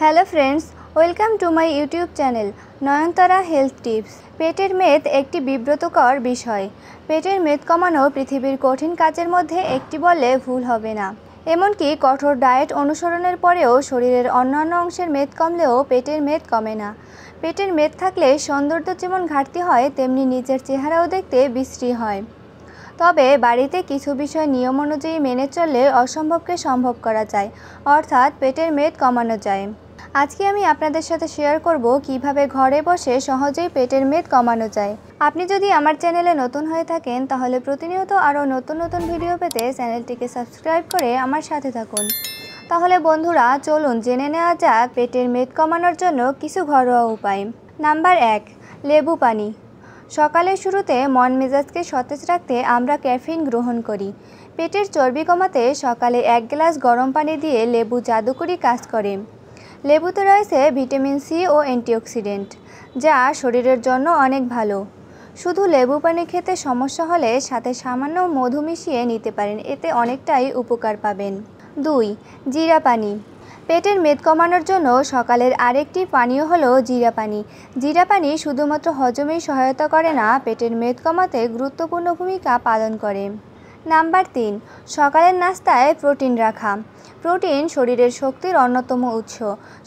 Hello friends, welcome to my YouTube channel Nayantara health tips. পেটের মেদ একটি বিব্রতকর বিষয়। পেটের মেদ কমানো পৃথিবীর কঠিন কাজের মধ্যে একটি বললে ভুল হবে না। এমনকি কঠোর ডায়েট অনুসরণের পরেও শরীরের অন্যান্য অংশের মেদ কমলেও পেটের মেদ কমে না। পেটের মেদ থাকলে সৌন্দর্য যেমন ঘাটতি হয়, তেমনি নিজের চেহারাও দেখতে বিশ্রী হয়। তবে বাড়িতে কিছু বিষয় নিয়ম অনুযায়ী মেনে চললে অসম্ভবকে সম্ভব করা যায়, অর্থাৎ পেটের মেদ কমানো যায়। আজকে আমি আপনাদের সাথে শেয়ার করব কিভাবে ঘরে বসে সহজেই পেটের মেদ কমানো যায়। আপনি যদি আমার চ্যানেলে নতুন হয়ে থাকেন তাহলে প্রতিনিয়ত আরও নতুন নতুন ভিডিও পেতে চ্যানেলটিকে সাবস্ক্রাইব করে আমার সাথে থাকুন। তাহলে বন্ধুরা, চলুন জেনে নেওয়া যাক পেটের মেদ কমানোর জন্য কিছু ঘরোয়া উপায়। নাম্বার 1, লেবু পানি। সকালের শুরুতে মন মেজাজকে সতেজ রাখতে আমরা ক্যাফিন গ্রহণ করি। পেটের চর্বি কমাতে সকালে 1 গ্লাস গরম পানি দিয়ে লেবু জাদুকরি কাজ করে। লেবুতে রয়েছে ভিটামিন সি ও অ্যান্টিঅক্সিডেন্ট, যা শরীরের জন্য অনেক ভালো। শুধু লেবু পানি খেতে সমস্যা হলে সাথে সামান্য মধু মিশিয়ে নিতে পারেন, এতে অনেকটাই উপকার পাবেন। 2, জিরা পানি। পেটের মেদ কমানোর জন্য সকালের আরেকটি পানীয় হলো জিরা পানি। জিরা পানি শুধুমাত্র হজমেই সহায়তা করে না, পেটের মেদ কমাতে গুরুত্বপূর্ণ ভূমিকা পালন করে। নাম্বার 3, সকালের নাস্তায় প্রোটিন রাখা। প্রোটিন শরীরের শক্তির অন্যতম উৎস।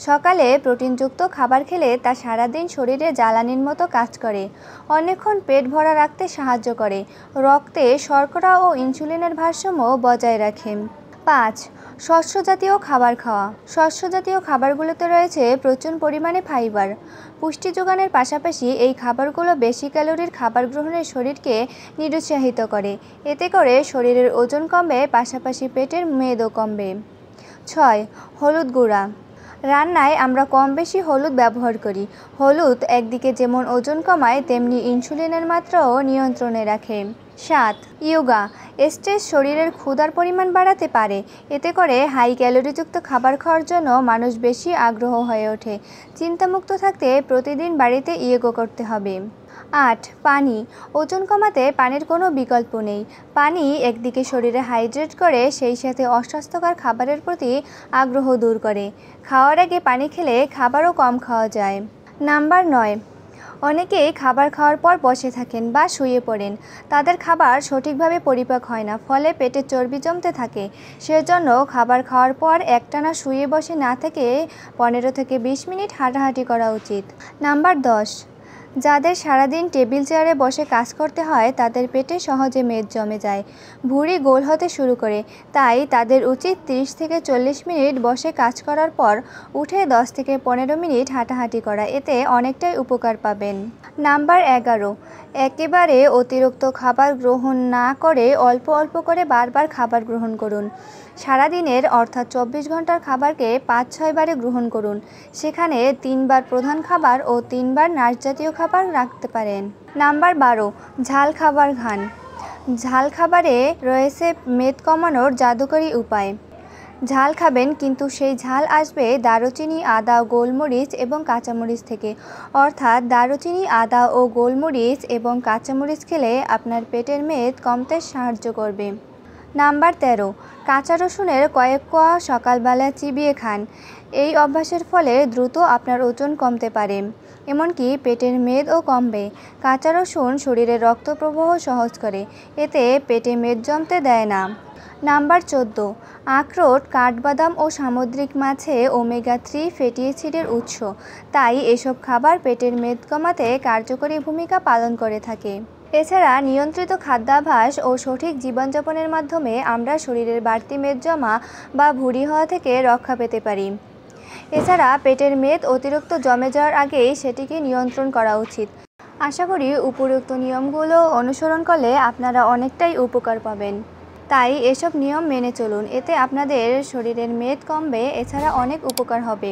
সকালে প্রোটিনযুক্ত খাবার খেলে তা সারাদিন শরীরে জ্বালানির মতো কাজ করে, অনেকক্ষণ পেট ভরা রাখতে সাহায্য করে, রক্তে শর্করা ও ইনসুলিনের ভারসাম্য বজায় রাখে। 5, শস্য জাতীয় খাবার খাওয়া। শস্য জাতীয় খাবারগুলোতে রয়েছে প্রচুর পরিমাণে ফাইবার। পুষ্টি যোগানের পাশাপাশি এই খাবারগুলো বেশি ক্যালোরির খাবার গ্রহণের শরীরকে নিরুৎসাহিত করে। এতে করে শরীরের ওজন কমবে, পাশাপাশি পেটের মেদও কমবে। 6, হলুদ গুঁড়া। রান্নায় আমরা কম বেশি হলুদ ব্যবহার করি। হলুদ একদিকে যেমন ওজন কমায়, তেমনি ইনসুলিনের মাত্রাও নিয়ন্ত্রণে রাখে। 7, ইয়োগা। স্ট্রেস শরীরের ক্ষুধার পরিমাণ বাড়াতে পারে। এতে করে হাই ক্যালোরিযুক্ত খাবার খাওয়ার জন্য মানুষ বেশি আগ্রহ হয়ে ওঠে। চিন্তামুক্ত থাকতে প্রতিদিন বাড়িতে ইয়োগা করতে হবে। 8, পানি। ওজন কমাতে পানির কোনো বিকল্প নেই। পানি একদিকে শরীরে হাইড্রেট করে, সেই সাথে অস্বাস্থ্যকর খাবারের প্রতি আগ্রহ দূর করে। খাওয়ার আগে পানি খেলে খাবারও কম খাওয়া যায়। নাম্বার 9, অনেকেই খাবার খাওয়ার পর বসে থাকেন বা শুয়ে পড়েন। তাদের খাবার সঠিকভাবে পরিপাক হয় না, ফলে পেটে চর্বি জমতে থাকে। সেজন্য খাবার খাওয়ার পর একটানা শুয়ে বসে না থেকে 15 থেকে 20 মিনিট হাঁটাহাঁটি করা উচিত। নাম্বার 10, যাদের সারাদিন টেবিল চেয়ারে বসে কাজ করতে হয় তাদের পেটে সহজে মেদ জমে যায়, ভুঁড়ি গোল হতে শুরু করে। তাই তাদের উচিত 30 থেকে 40 মিনিট বসে কাজ করার পর উঠে 10 থেকে 15 মিনিট হাঁটাহাঁটি করা, এতে অনেকটাই উপকার পাবেন। নাম্বার 11, একেবারে অতিরিক্ত খাবার গ্রহণ না করে অল্প অল্প করে বারবার খাবার গ্রহণ করুন। সারাদিনের অর্থাৎ 24 ঘন্টার খাবারকে 5-6 বারে গ্রহণ করুন। সেখানে 3 বার প্রধান খাবার ও 3 বার নাশজাতীয় খাবার রাখতে পারেন। নাম্বার 12, ঝাল খাবার খান। ঝাল খাবারে রয়েছে মেদ কমানোর জাদুকরী উপায়। ঝাল খাবেন, কিন্তু সেই ঝাল আসবে দারুচিনি, আদা, গোলমরিচ এবং কাঁচামরিচ থেকে। অর্থাৎ দারুচিনি, আদা ও গোলমরিচ এবং কাঁচামরিচ খেলে আপনার পেটের মেদ কমতে সাহায্য করবে। নাম্বার 13, কাঁচা রসুনের কয়েক কোয়া সকালবেলা চিবিয়ে খান। এই অভ্যাসের ফলে দ্রুত আপনার ওজন কমতে পারে, এমনকি পেটের মেদও কমবে। কাঁচা রসুন শরীরের রক্ত প্রবাহ সহজ করে, এতে পেটে মেদ জমতে দেয় না। নাম্বার 14, আখরোট, কাঠবাদাম ও সামুদ্রিক মাছে ওমেগা 3 ফ্যাটি অ্যাসিডের উৎস। তাই এসব খাবার পেটের মেদ কমাতে কার্যকরী ভূমিকা পালন করে থাকে। এছাড়া নিয়ন্ত্রিত খাদ্যাভ্যাস ও সঠিক জীবনযাপনের মাধ্যমে আমরা শরীরের বাড়তি মেদ জমা বা ভুঁড়ি হওয়া থেকে রক্ষা পেতে পারি। এছাড়া পেটের মেদ অতিরিক্ত জমে যাওয়ার আগেই সেটিকে নিয়ন্ত্রণ করা উচিত। আশা করি উপরোক্ত নিয়মগুলো অনুসরণ করলে আপনারা অনেকটাই উপকার পাবেন। তাই এসব নিয়ম মেনে চলুন, এতে আপনাদের শরীরের মেদ কমবে, এছাড়া অনেক উপকার হবে।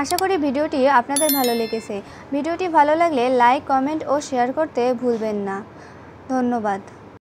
আশা করি ভিডিওটি আপনাদের ভালো লেগেছে। ভিডিওটি ভালো লাগলে লাইক, কমেন্ট ও শেয়ার করতে ভুলবেন না। ধন্যবাদ।